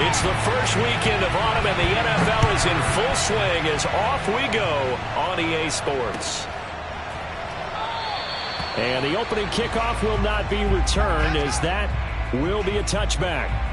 It's the first weekend of autumn, and the NFL is in full swing as off we go on EA Sports. And the opening kickoff will not be returned, as that will be a touchback.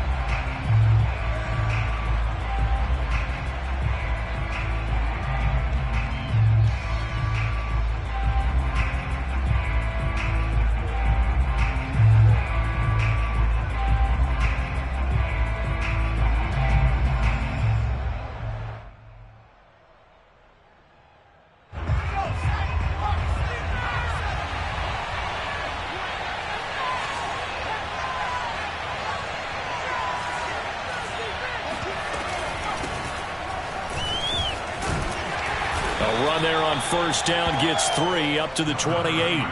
First down gets 3 up to the 28.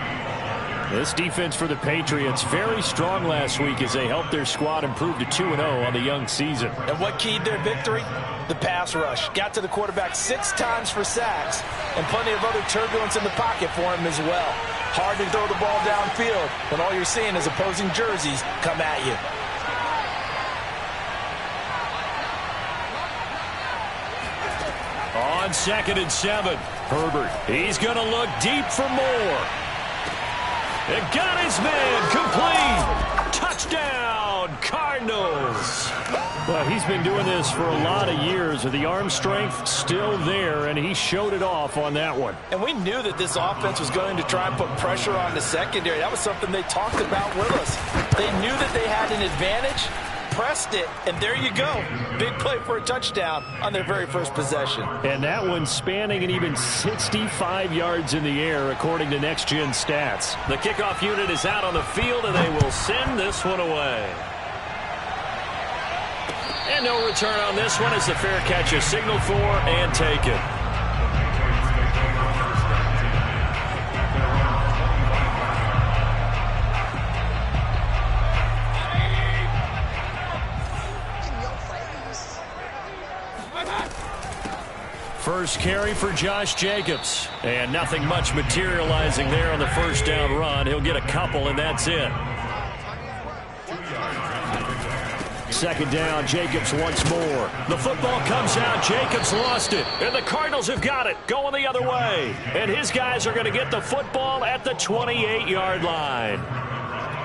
This defense for the Patriots very strong last week as they helped their squad improve to 2-0 on the young season. And what keyed their victory? The pass rush. Got to the quarterback 6 times for sacks, and plenty of other turbulence in the pocket for him as well. Hard to throw the ball downfield when all you're seeing is opposing jerseys come at you. On 2nd and 7, Herbert. He's going to look deep for more. It got his man complete. Touchdown, Cardinals. Well, he's been doing this for a lot of years with the arm strength still there, and he showed it off on that one. And we knew that this offense was going to try and put pressure on the secondary. That was something they talked about with us. They knew that they had an advantage, pressed it, and there you go. Big play for a touchdown on their very first possession. And that one spanning an even 65 yards in the air, according to Next Gen Stats. The kickoff unit is out on the field, and they will send this one away. And no return on this one as the fair catch is signaled for and taken. First carry for Josh Jacobs. And nothing much materializing there on the first down run. He'll get a couple, and that's it. Second down, Jacobs once more. The football comes out. Jacobs lost it. And the Cardinals have got it. Going the other way. And his guys are going to get the football at the 28-yard line.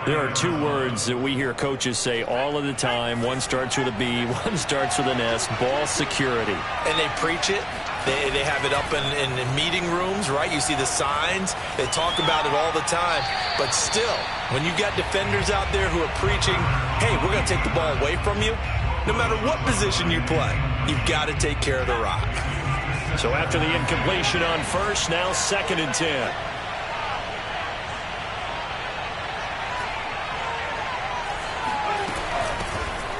There are 2 words that we hear coaches say all of the time. One starts with a B, one starts with an S. Ball security. And they preach it. They have it up in meeting rooms, right? You see the signs. They talk about it all the time. But still, when you got defenders out there who are preaching, hey, we're going to take the ball away from you, no matter what position you play, you've got to take care of the rock. So after the incompletion on first, now 2nd and 10.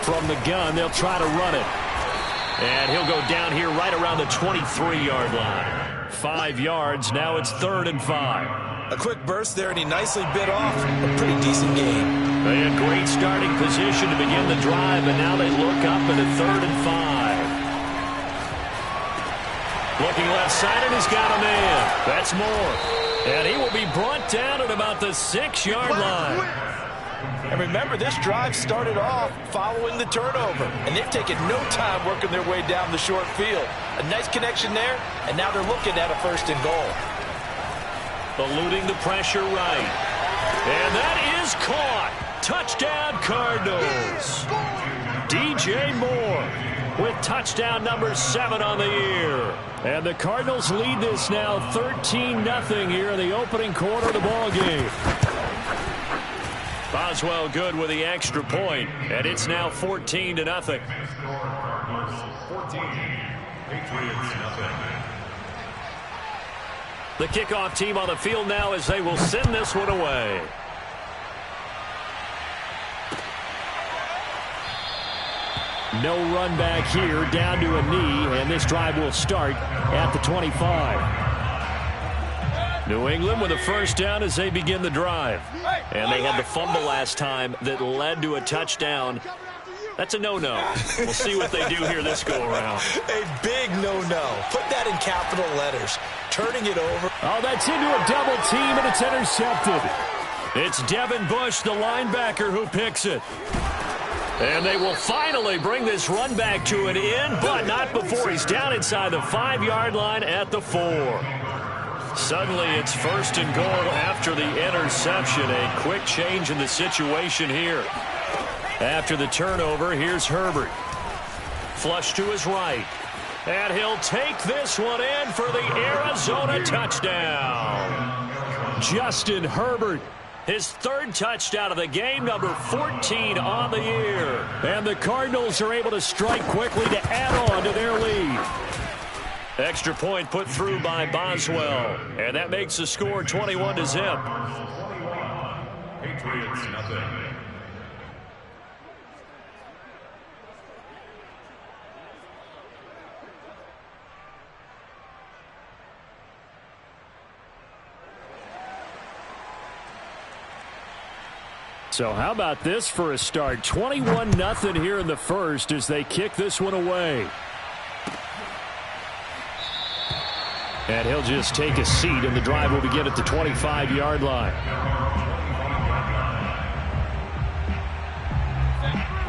From the gun, they'll try to run it. And he'll go down here right around the 23-yard line. 5 yards, now it's 3rd and 5. A quick burst there, and he nicely bit off a pretty decent game. They had great starting position to begin the drive, and now they look up at a 3rd and 5. Looking left side, and he's got a man. That's Moore. And he will be brought down at about the 6-yard line. And remember, this drive started off following the turnover, and they've taken no time working their way down the short field. A nice connection there, and now they're looking at a 1st and goal. Eluding the pressure right. And that is caught. Touchdown, Cardinals. DJ Moore with touchdown number 7 on the year. And the Cardinals lead this now 13-0 here in the opening quarter of the ball game. Boswell good with the extra point, and it's now 14-0. 14, Patriots nothing. The kickoff team on the field now as they will send this one away. No run back here, down to a knee, and this drive will start at the 25. New England with a first down as they begin the drive. And they had the fumble last time that led to a touchdown. That's a no-no. We'll see what they do here this go-around. A big no-no. Put that in capital letters. Turning it over. Oh, that's into a double team, and it's intercepted. It's Devin Bush, the linebacker, who picks it. And they will finally bring this run back to an end, but not before he's down inside the 5-yard line at the 4. Suddenly it's 1st and goal after the interception. A quick change in the situation here. After the turnover, here's Herbert. Flush to his right. And he'll take this one in for the Arizona touchdown. Justin Herbert, his 3rd touchdown of the game, number 14 on the year. And the Cardinals are able to strike quickly to add on to their lead. Extra point put through by Boswell. And that makes the score 21-0. Patriots, nothing. So how about this for a start? 21-0 here in the first as they kick this one away. And he'll just take a seat, and the drive will begin at the 25-yard line.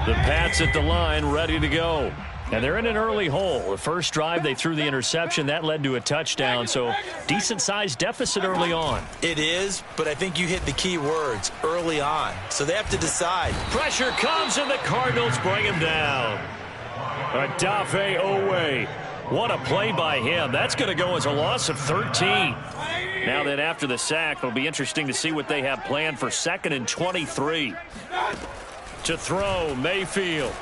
The Pats at the line, ready to go. And they're in an early hole. The first drive, they threw the interception. That led to a touchdown, so decent-sized deficit early on. It is, but I think you hit the key words, early on. So they have to decide. Pressure comes, and the Cardinals bring him down. Odafe Oweh. What a play by him. That's going to go as a loss of 13. Now then, after the sack, it'll be interesting to see what they have planned for 2nd and 23. To throw, Mayfield.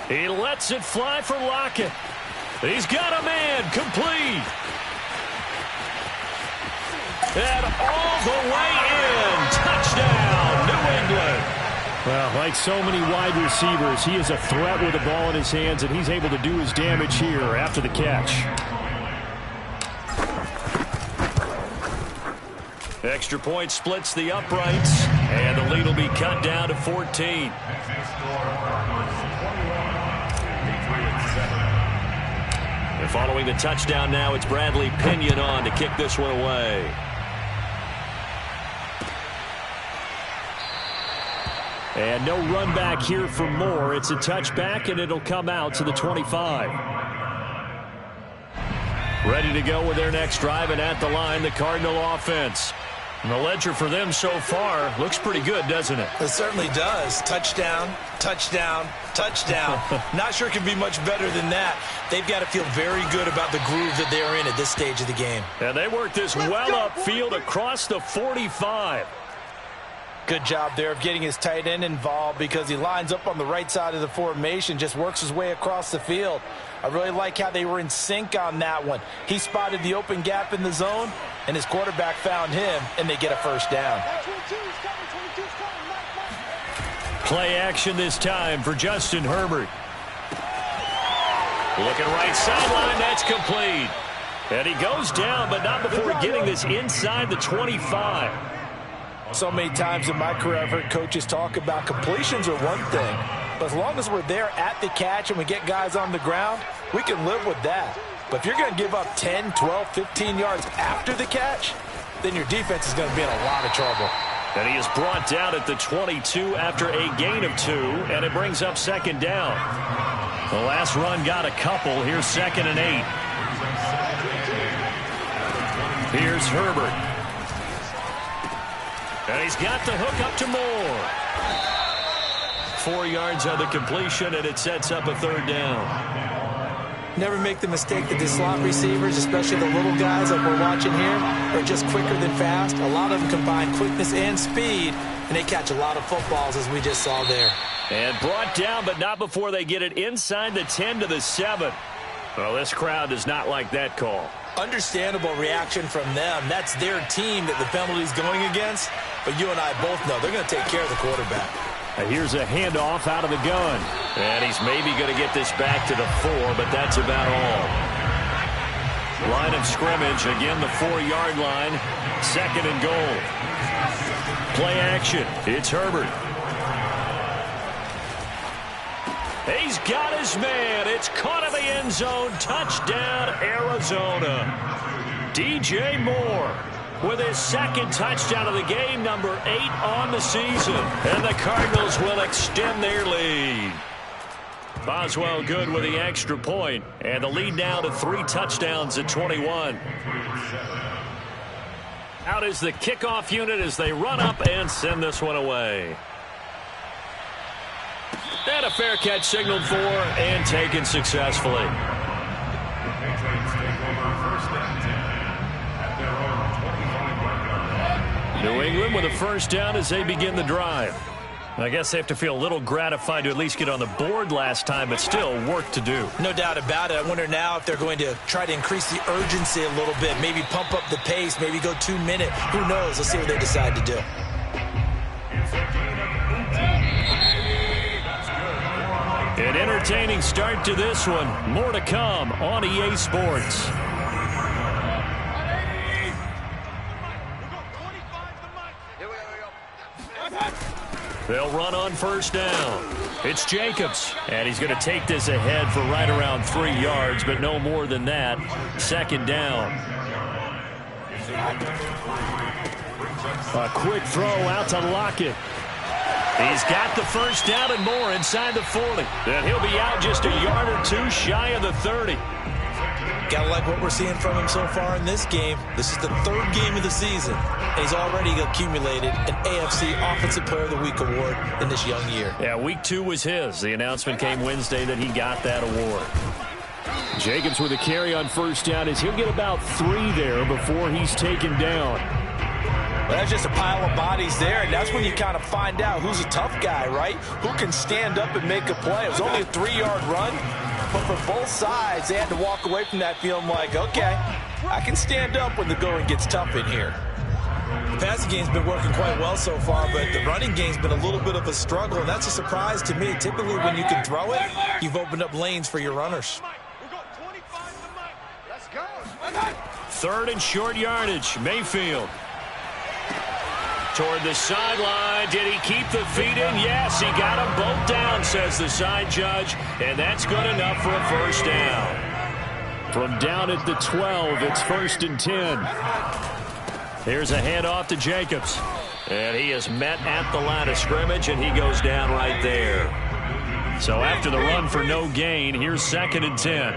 He lets it fly for Lockett. He's got a man, complete. And all the way in. Touchdown, New England. Well, like so many wide receivers, he is a threat with the ball in his hands, and he's able to do his damage here after the catch. Extra point splits the uprights, and the lead will be cut down to 14. And following the touchdown now, it's Bradley Pinion on to kick this one away. And no run back here for Moore. It's a touchback, and it'll come out to the 25. Ready to go with their next drive, and at the line, the Cardinal offense. And the ledger for them so far looks pretty good, doesn't it? It certainly does. Touchdown, touchdown, touchdown. Not sure it can be much better than that. They've got to feel very good about the groove that they're in at this stage of the game. And they work this well upfield across the 45. Good job there of getting his tight end involved because he lines up on the right side of the formation, just works his way across the field. I really like how they were in sync on that one. He spotted the open gap in the zone, and his quarterback found him, and they get a first down. Play action this time for Justin Herbert. Looking right sideline, that's complete. And he goes down, but not before getting this inside the 25. So many times in my career, I've heard coaches talk about completions are one thing, but as long as we're there at the catch and we get guys on the ground, we can live with that. But if you're going to give up 10, 12, 15 yards after the catch, then your defense is going to be in a lot of trouble. And he is brought down at the 22 after a gain of 2, and it brings up 2nd down. The last run got a couple. Here's 2nd and 8. Here's Herbert. And he's got the hook up to Moore. 4 yards on the completion, and it sets up a 3rd down. Never make the mistake that the slot receivers, especially the little guys like we're watching here, are just quicker than fast. A lot of them combine quickness and speed, and they catch a lot of footballs, as we just saw there. And brought down, but not before they get it inside the 10 to the 7. Well, this crowd does not like that call. Understandable reaction from them. That's their team that the penalty's going against. But you and I both know they're going to take care of the quarterback. And here's a handoff out of the gun. And he's maybe going to get this back to the 4, but that's about all. Line of scrimmage, again the 4-yard line. 2nd and goal. Play action. It's Herbert. He's got his man. It's caught in the end zone. Touchdown, Arizona. DJ Moore. with his second touchdown of the game, number 8 on the season. And the Cardinals will extend their lead. Boswell good with the extra point, and the lead now to 3 touchdowns at 21. Out is the kickoff unit as they run up and send this one away. And a fair catch signaled for and taken successfully. New England with a first down as they begin the drive. I guess they have to feel a little gratified to at least get on the board last time, but still work to do. No doubt about it. I wonder now if they're going to try to increase the urgency a little bit, maybe pump up the pace, maybe go 2 minute. Who knows? Let's see what they decide to do. An entertaining start to this one. More to come on EA Sports. They'll run on first down. It's Jacobs, and he's going to take this ahead for right around 3 yards, but no more than that. Second down. A quick throw out to Lockett. He's got the first down and more inside the 40. And he'll be out just a yard or 2 shy of the 30. Gotta like what we're seeing from him so far in this game. This is the 3rd game of the season. And he's already accumulated an AFC Offensive Player of the Week award in this young year. Yeah, week 2 was his. The announcement came Wednesday that he got that award. Jacobs with a carry on first down as he'll get about 3 there before he's taken down. Well, that's just a pile of bodies there, and that's when you kind of find out who's a tough guy, right? Who can stand up and make a play. It was only a 3-yard run, but for both sides, they had to walk away from that feeling like, okay, I can stand up when the going gets tough in here. The passing game's been working quite well so far, but the running game's been a little bit of a struggle, and that's a surprise to me. Typically, when you can throw it, you've opened up lanes for your runners. 3rd and short yardage. Mayfield. Toward the sideline. Did he keep the feet in? Yes, he got them both down, says the side judge. And that's good enough for a first down. From down at the 12, it's 1st and 10. Here's a handoff to Jacobs. And he is met at the line of scrimmage, and he goes down right there. So after the run for no gain, here's 2nd and 10.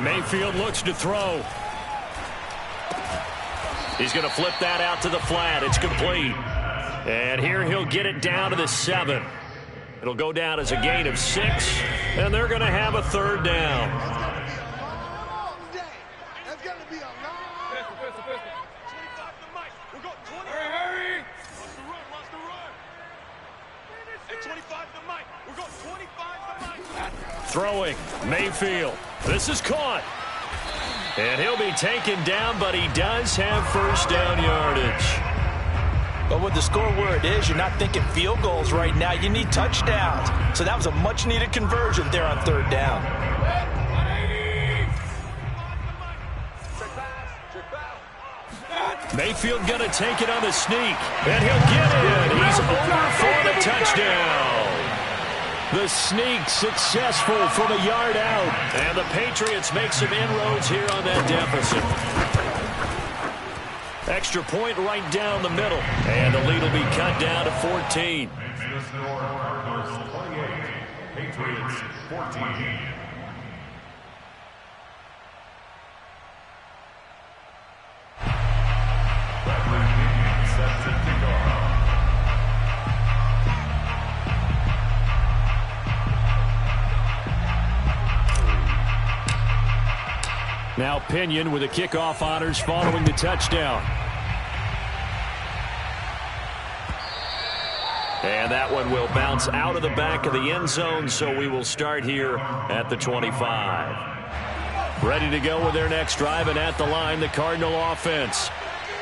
Mayfield looks to throw. He's going to flip that out to the flat. It's complete. And here he'll get it down to the 7. It'll go down as a gain of 6, and they're going to have a 3rd down. Throwing, Mayfield. This is caught. And he'll be taken down, but he does have first down yardage. But with the score where it is, you're not thinking field goals right now. You need touchdowns. So that was a much-needed conversion there on 3rd down. Mayfield going to take it on the sneak. And he'll get in. He's over for the touchdown. The sneak successful from a yard out. And the Patriots make some inroads here on that deficit. Extra point right down the middle. And the lead will be cut down to 14. Patriots 14. Now Pinion with the kickoff honors following the touchdown. And that one will bounce out of the back of the end zone, so we will start here at the 25. Ready to go with their next drive, and at the line, the Cardinal offense.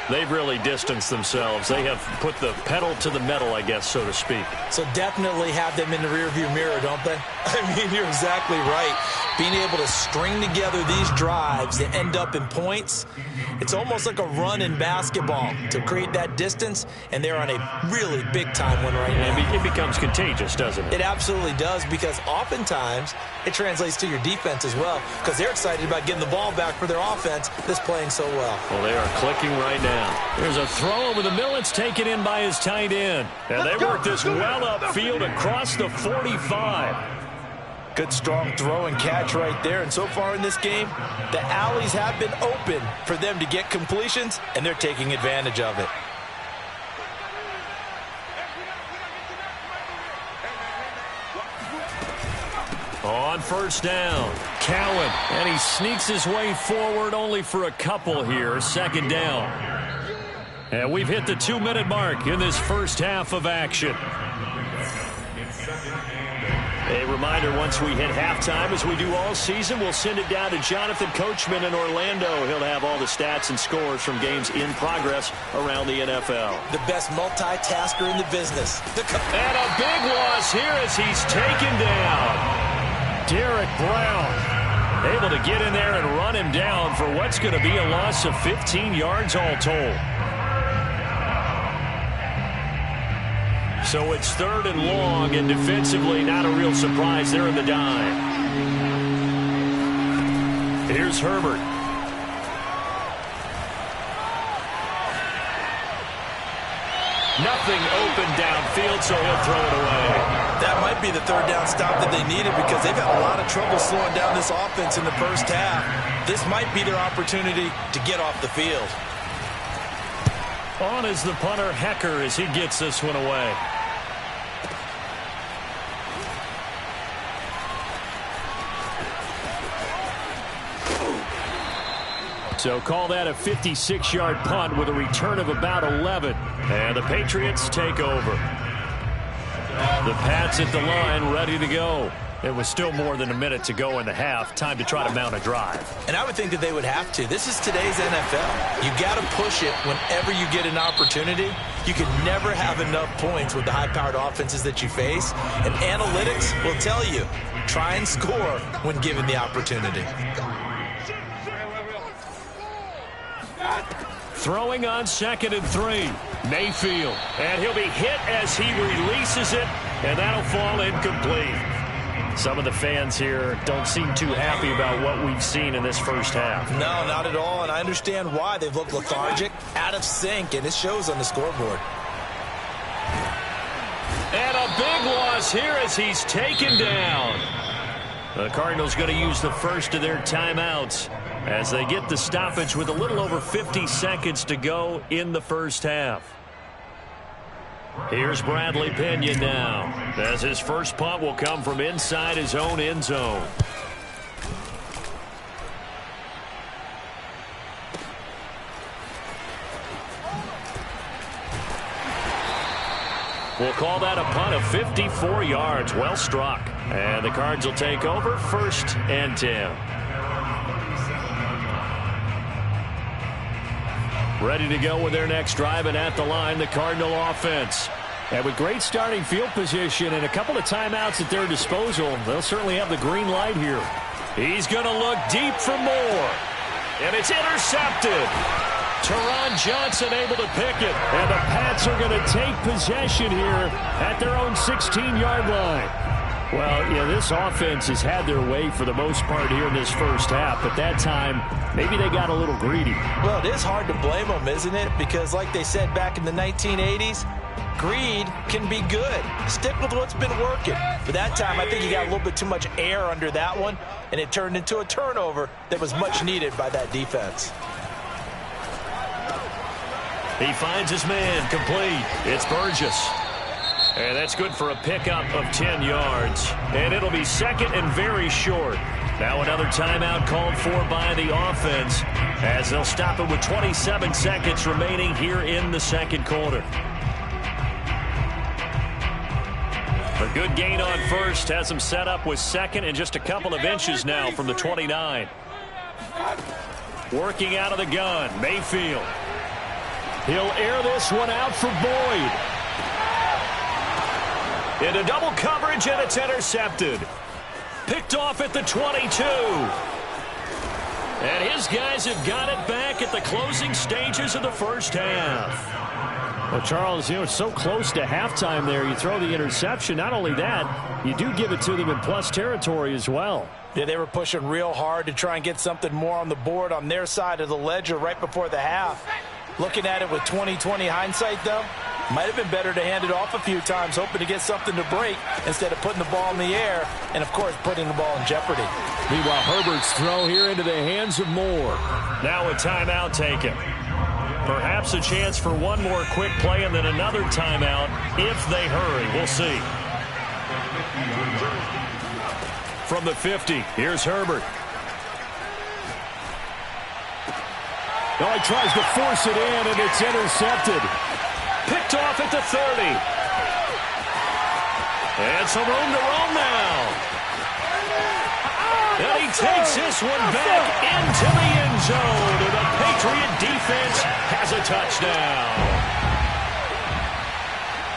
They've really distanced themselves. They have put the pedal to the metal, I guess, so to speak. So definitely have them in the rearview mirror, don't they? I mean, you're exactly right. Being able to string together these drives that end up in points, it's almost like a run in basketball to create that distance, and they're on a really big-time one right now. It becomes contagious, doesn't it? It absolutely does, because oftentimes it translates to your defense as well, because they're excited about getting the ball back for their offense that's playing so well. Well, they are clicking right now. There's a throw over the middle. It's taken in by his tight end. And they work this well upfield across the 45. Good, strong throw and catch right there. And so far in this game, the alleys have been open for them to get completions, and they're taking advantage of it. On first down, Cowan, and he sneaks his way forward only for a couple here. Second down. And we've hit the 2-minute mark in this first half of action. A reminder, once we hit halftime, as we do all season, we'll send it down to Jonathan Coachman in Orlando. He'll have all the stats and scores from games in progress around the NFL. The best multitasker in the business. And a big loss here as he's taken down. Derek Brown able to get in there and run him down for what's going to be a loss of 15 yards all told. So it's third and long, and defensively not a real surprise. They're in the dime. Here's Herbert. Nothing open downfield, so he'll throw it away. That might be the third down stop that they needed, because they've had a lot of trouble slowing down this offense in the first half. This might be their opportunity to get off the field. On is the punter, Hecker, as he gets this one away. So call that a 56-yard punt with a return of about 11. And the Patriots take over. The Pats at the line, ready to go. It was still more than a minute to go in the half. Time to try to mount a drive. And I would think that they would have to. This is today's NFL. You got to push it whenever you get an opportunity. You can never have enough points with the high-powered offenses that you face. And analytics will tell you, try and score when given the opportunity. Throwing on 2nd and 3. Mayfield. And he'll be hit as he releases it. And that'll fall incomplete. Some of the fans here don't seem too happy about what we've seen in this first half. No, not at all, and I understand why. They've looked lethargic, out of sync, and it shows on the scoreboard. And a big loss here as he's taken down. The Cardinals going to use the first of their timeouts as they get the stoppage with a little over 50 seconds to go in the first half. Here's Bradley Pena now, as his first punt will come from inside his own end zone. We'll call that a punt of 54 yards. Well struck. And the Cards will take over 1st and 10. Ready to go with their next drive, and at the line, the Cardinal offense. And with great starting field position and a couple of timeouts at their disposal, they'll certainly have the green light here. He's going to look deep for more. And it's intercepted. Teron Johnson able to pick it. And the Pats are going to take possession here at their own 16-yard line. Well, yeah, this offense has had their way for the most part here in this first half, but that time, maybe they got a little greedy. Well, it is hard to blame them, isn't it? Because like they said back in the 1980s, greed can be good. Stick with what's been working. But that time, I think he got a little bit too much air under that one, and it turned into a turnover that was much needed by that defense. He finds his man, complete. It's Burgess. And that's good for a pickup of 10 yards. And it'll be 2nd and very short. Now another timeout called for by the offense as they'll stop it with 27 seconds remaining here in the second quarter. A good gain on first has them set up with 2nd and just a couple of inches now from the 29. Working out of the gun, Mayfield. He'll air this one out for Boyd. Into double coverage, and it's intercepted. Picked off at the 22. And his guys have got it back at the closing stages of the first half. Well, Charles, it's so close to halftime there. You throw the interception. Not only that, you do give it to them in plus territory as well. Yeah, they were pushing real hard to try and get something more on the board on their side of the ledger right before the half. Looking at it with 20/20 hindsight, though, might have been better to hand it off a few times, hoping to get something to break instead of putting the ball in the air and, of course, putting the ball in jeopardy. Meanwhile, Herbert's throw here into the hands of Moore. Now a timeout taken. Perhaps a chance for one more quick play and then another timeout if they hurry. We'll see. From the 50, here's Herbert. Now he tries to force it in, and it's intercepted. Picked off at the 30. And some room to roam now. And he takes this one back into the end zone. And the Patriot defense has a touchdown.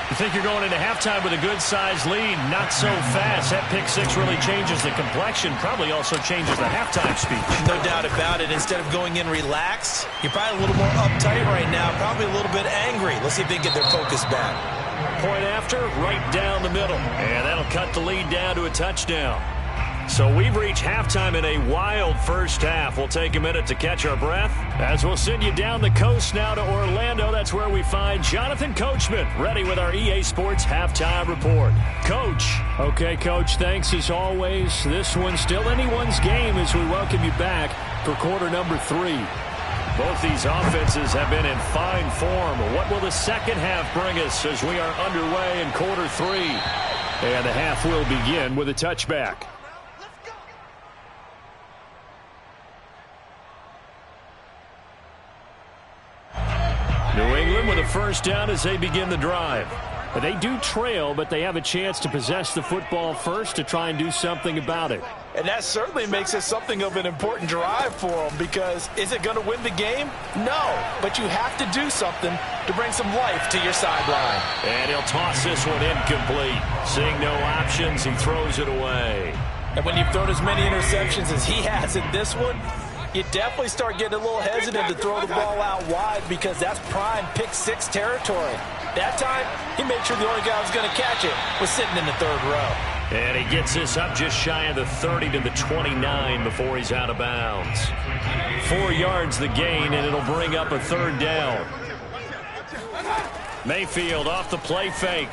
You think you're going into halftime with a good-sized lead. Not so fast. That pick six really changes the complexion. Probably also changes the halftime speech. No doubt about it. Instead of going in relaxed, you're probably a little more uptight right now. Probably a little bit angry. Let's see if they can get their focus back. Point after, right down the middle. And that'll cut the lead down to a touchdown. So we've reached halftime in a wild first half. We'll take a minute to catch our breath as we'll send you down the coast now to Orlando. That's where we find Jonathan Coachman ready with our EA Sports Halftime Report. Coach. Okay, Coach, thanks as always. This one's still anyone's game as we welcome you back for quarter number 3. Both these offenses have been in fine form. What will the second half bring us as we are underway in quarter 3? And the half will begin with a touchback. New England with a first down as they begin the drive. They do trail, but they have a chance to possess the football first to try and do something about it. And that certainly makes it something of an important drive for them, because is it going to win the game? No, but you have to do something to bring some life to your sideline. And he'll toss this one incomplete. Seeing no options, he throws it away. And when you've thrown as many interceptions as he has in this one, you definitely start getting a little hesitant to throw the ball out wide, because that's prime pick six territory. That time, he made sure the only guy who was going to catch it was sitting in the third row. And he gets this up just shy of the 30 to the 29 before he's out of bounds. 4 yards the gain, and it'll bring up a third down. Mayfield off the play fake.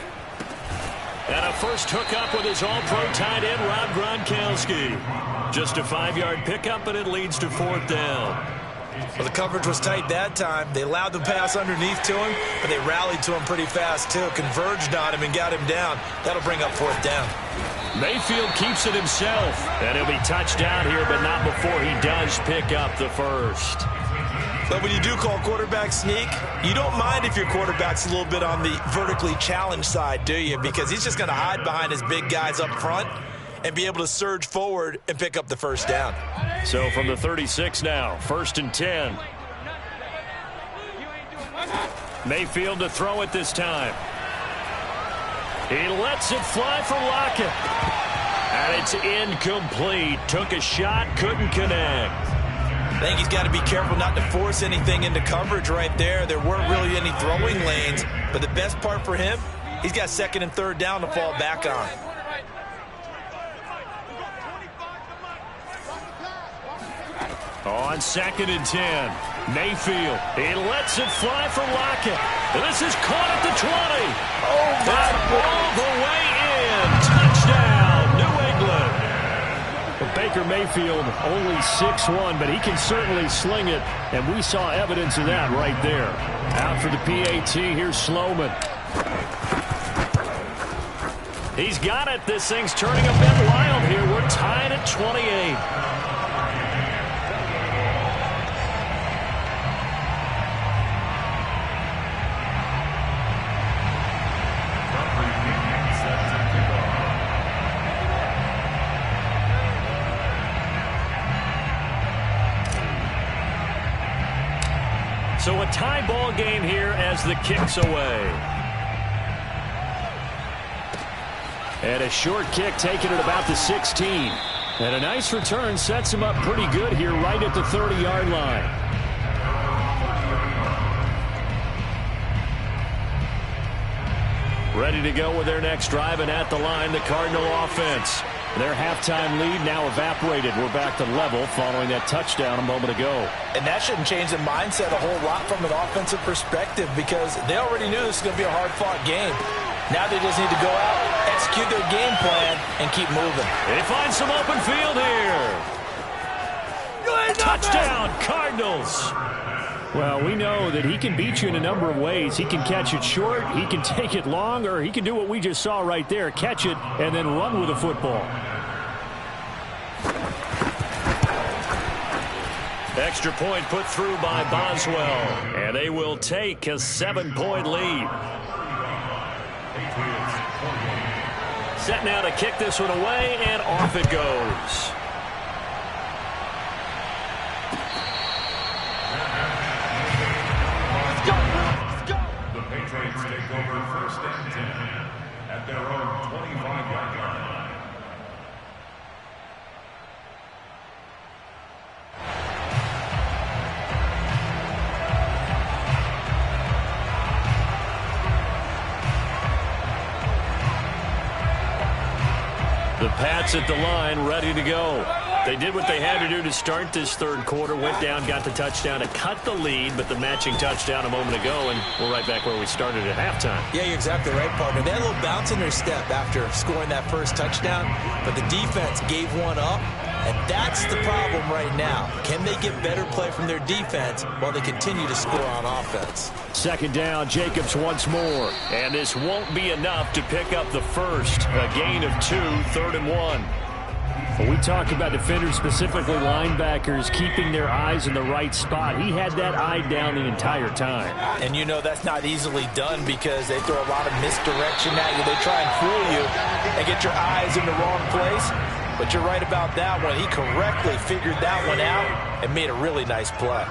And a first hookup with his all-pro tight end, Rob Gronkowski. Just a 5-yard pickup, and it leads to fourth down. Well, the coverage was tight that time. They allowed the pass underneath to him, but they rallied to him pretty fast, too. Converged on him and got him down. That'll bring up fourth down. Mayfield keeps it himself, and he'll be touched down here, but not before he does pick up the first. But when you do call quarterback sneak, you don't mind if your quarterback's a little bit on the vertically challenged side, do you? Because he's just going to hide behind his big guys up front and be able to surge forward and pick up the first down. So from the 36 now, 1st and 10. Mayfield to throw it this time. He lets it fly for Lockett. And it's incomplete. Took a shot, couldn't connect. I think he's got to be careful not to force anything into coverage right there. There weren't really any throwing lanes. But the best part for him, he's got 2nd and 3rd down to fall back on. On 2nd and 10, Mayfield. He lets it fly for Lockett. This is caught at the 20. Oh, my. All the way in. Touchdown, New England. Well, Baker Mayfield only 6'1", but he can certainly sling it, and we saw evidence of that right there. Out for the PAT, here's Sloman. He's got it. This thing's turning a bit wild here. We're tied at 28. So a tie ball game here as the kick's away. And a short kick taken at about the 16. And a nice return sets him up pretty good here right at the 30-yard line. Ready to go with their next drive, and at the line, the Cardinal offense. Their halftime lead now evaporated. We're back to level following that touchdown a moment ago. And that shouldn't change the mindset a whole lot from an offensive perspective because they already knew this was going to be a hard-fought game. Now they just need to go out, execute their game plan, and keep moving. They find some open field here. Touchdown, Cardinals. Well, we know that he can beat you in a number of ways. He can catch it short, he can take it long, or he can do what we just saw right there, catch it and then run with the football. Extra point put through by Boswell, and they will take a 7-point lead. Set now to kick this one away, and off it goes. The Patriots take over 1st and 10 at their own 25-yard line. The Pats at the line, ready to go. They did what they had to do to start this third quarter, went down, got the touchdown to cut the lead, but the matching touchdown a moment ago, and we're right back where we started at halftime. Yeah, you're exactly right, partner. They had a little bounce in their step after scoring that first touchdown, but the defense gave one up, and that's the problem right now. Can they get better play from their defense while they continue to score on offense? Second down, Jacobs once more, and this won't be enough to pick up the first. A gain of 2, 3rd and 1. When we talk about defenders, specifically linebackers, keeping their eyes in the right spot, he had that eye down the entire time. And you know that's not easily done because they throw a lot of misdirection at you. They try and fool you and get your eyes in the wrong place. But you're right about that one. He correctly figured that one out and made a really nice play.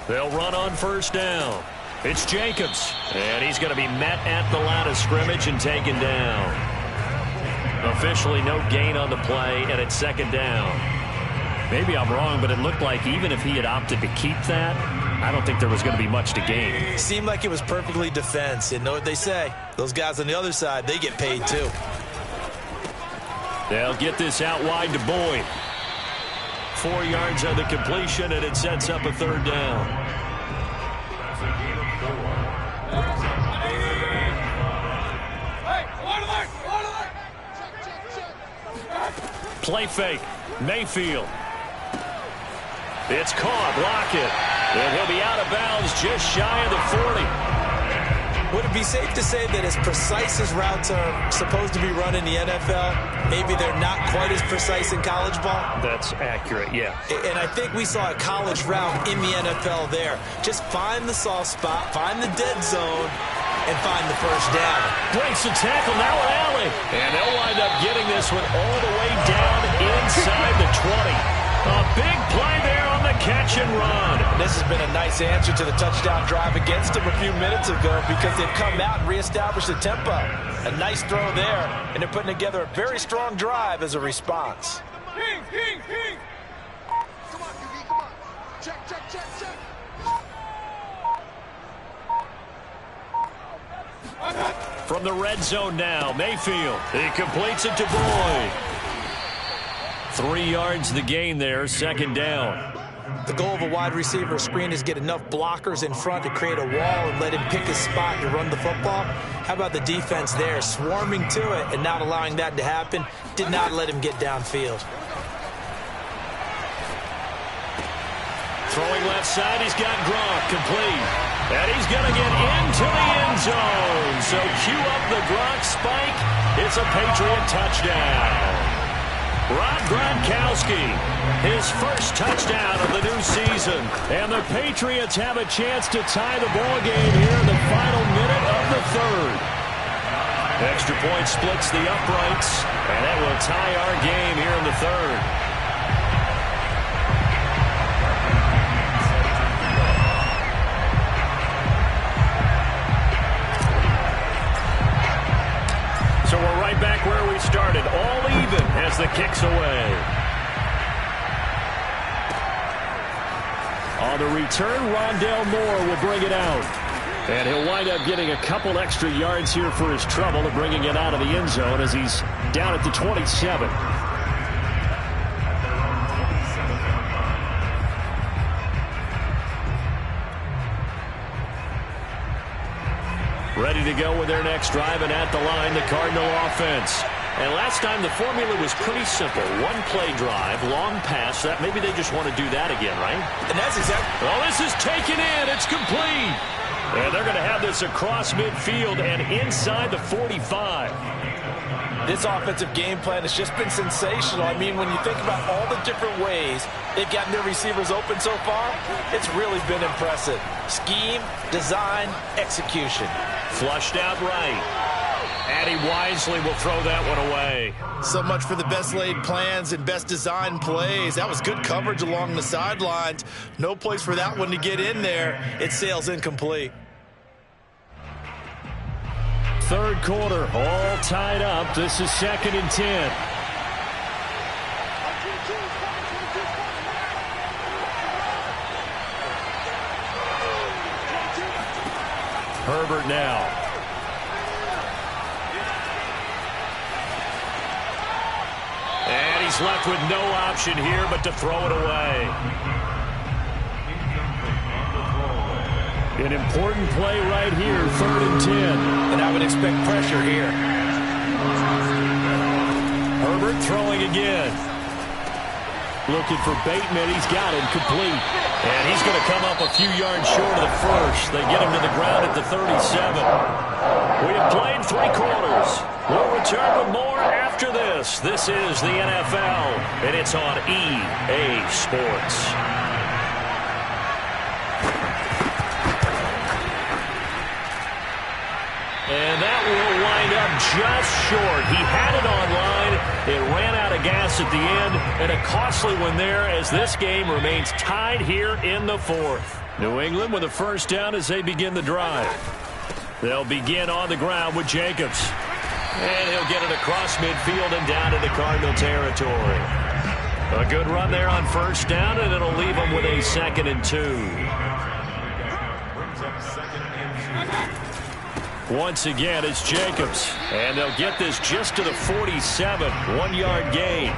They'll run on first down. It's Jacobs, and he's going to be met at the line of scrimmage and taken down. Officially no gain on the play, and it's second down. Maybe I'm wrong, but it looked like even if he had opted to keep that, I don't think there was going to be much to gain. It seemed like it was perfectly defense. And know what they say? Those guys on the other side, they get paid too. They'll get this out wide to Boyd. 4 yards on the completion, and it sets up a third down. Play fake. Mayfield. It's caught. Lockett. And he'll be out of bounds just shy of the 40. Would it be safe to say that as precise as routes are supposed to be run in the NFL, maybe they're not quite as precise in college ball? That's accurate, yeah. And I think we saw a college route in the NFL there. Just find the soft spot, find the dead zone, and find the first down. Breaks the tackle, now an alley. And they'll wind up getting this one all the way down inside the 20. A big play there on the catch and run. This has been a nice answer to the touchdown drive against them a few minutes ago because they've come out and reestablished the tempo. A nice throw there, and they're putting together a very strong drive as a response. King. Come on, QB, come on. Check. From the red zone now, Mayfield. He completes it to Boyd. 3 yards the gain there, second down. The goal of a wide receiver screen is get enough blockers in front to create a wall and let him pick his spot to run the football. How about the defense there, swarming to it and not allowing that to happen? Did not let him get downfield. Throwing left side, he's got Gronk complete. And he's going to get into the end zone. So cue up the Gronk spike. It's a Patriot touchdown. Rob Gronkowski, his first touchdown of the new season. And the Patriots have a chance to tie the ball game here in the final minute of the third. Extra point splits the uprights, and that will tie our game here in the third. third and all even as the kick's away. On the return, Rondale Moore will bring it out. And he'll wind up getting a couple extra yards here for his trouble of bringing it out of the end zone as he's down at the 27. Ready to go with their next drive, and at the line, the Cardinal offense. And last time, the formula was pretty simple. One play drive, long pass. That maybe they just want to do that again, right? And that's exactly. Well, this is taken in. It's complete. And they're going to have this across midfield and inside the 45. This offensive game plan has just been sensational. I mean, when you think about all the different ways they've gotten their receivers open so far, it's really been impressive. Scheme, design, execution. Flushed out right. And he wisely will throw that one away. So much for the best laid plans and best designed plays. That was good coverage along the sidelines. No place for that one to get in there. It sails incomplete. Third quarter, all tied up. This is 2nd and 10. Herbert now. And he's left with no option here but to throw it away. An important play right here, 3rd and 10. And I would expect pressure here. Herbert throwing again. Looking for Bateman. He's got him complete. And he's going to come up a few yards short of the first. They get him to the ground at the 37. We have played 3 quarters. We'll return with more after this. This is the NFL, and it's on EA Sports. And that will wind up just short. He had it online. It ran out of gas at the end, and a costly one there as this game remains tied here in the 4th. New England with a first down as they begin the drive. They'll begin on the ground with Jacobs. And he'll get it across midfield and down into Cardinal territory. A good run there on first down, and it'll leave them with a 2nd and 2. Once again, it's Jacobs. And they'll get this just to the 47. 1-yard gain.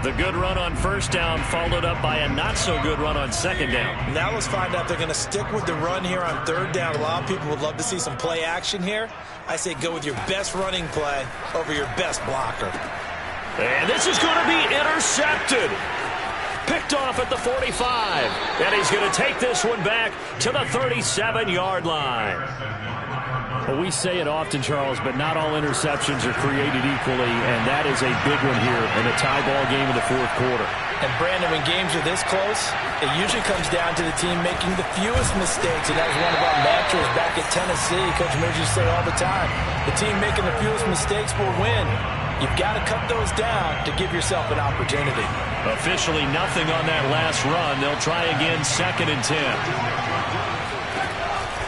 The good run on first down followed up by a not-so-good run on 2nd down. Now let's find out if they're going to stick with the run here on 3rd down. A lot of people would love to see some play action here. I say go with your best running play over your best blocker. And this is going to be intercepted. Picked off at the 45. And he's going to take this one back to the 37-yard line. Well, we say it often, Charles, but not all interceptions are created equally, and that is a big one here in a tie ball game in the 4th quarter. And, Brandon, when games are this close, it usually comes down to the team making the fewest mistakes, and that was one of our mantras back at Tennessee. Coach Mills used to say all the time, the team making the fewest mistakes will win. You've got to cut those down to give yourself an opportunity. Officially nothing on that last run. They'll try again, 2nd and 10.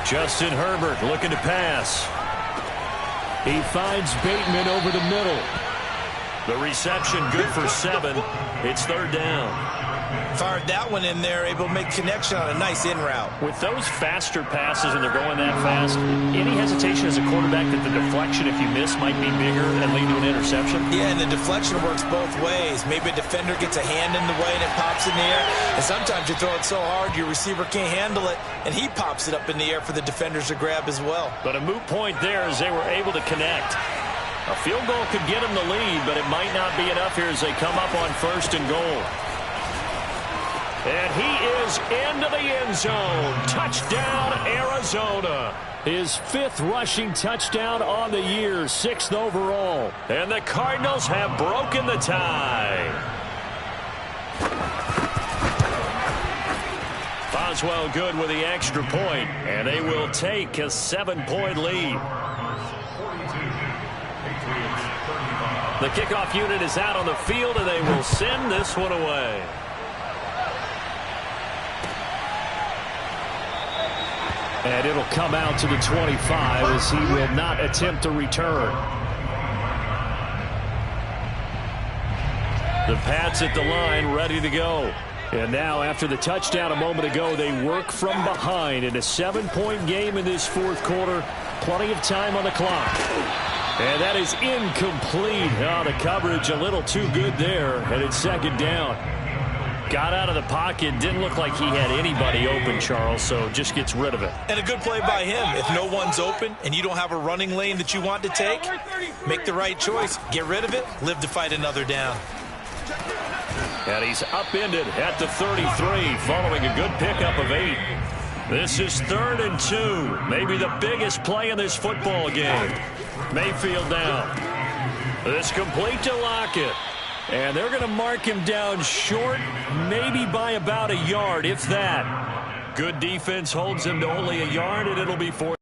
Justin Herbert looking to pass. He finds Bateman over the middle. The reception good for 7. It's 3rd down. Fired that one in there, able to make connection on a nice in route. With those faster passes and they're going that fast, any hesitation as a quarterback that the deflection, if you miss, might be bigger and lead to an interception? Yeah, and the deflection works both ways. Maybe a defender gets a hand in the way and it pops in the air. And sometimes you throw it so hard your receiver can't handle it, and he pops it up in the air for the defenders to grab as well. But a moot point there as they were able to connect. A field goal could get them the lead, but it might not be enough here as they come up on 1st and goal. And he is into the end zone. Touchdown, Arizona. His 5th rushing touchdown on the year, 6th overall. And the Cardinals have broken the tie. Boswell good with the extra point, and they will take a 7-point lead. The kickoff unit is out on the field, and they will send this one away. And it'll come out to the 25 as he will not attempt to return. The Pats at the line, ready to go. And now, after the touchdown a moment ago, they work from behind in a 7-point game in this fourth quarter. Plenty of time on the clock. And that is incomplete. Oh, the coverage a little too good there, and it's second down. Got out of the pocket. Didn't look like he had anybody open, Charles, so just gets rid of it. And a good play by him. If no one's open and you don't have a running lane that you want to take, make the right choice. Get rid of it. Live to fight another down. And he's upended at the 33 following a good pickup of 8. This is 3rd and 2. Maybe the biggest play in this football game. Mayfield down. This complete to Lockett. And they're going to mark him down short, maybe by about a yard, if that. Good defense holds him to only a yard, and it'll be 4th.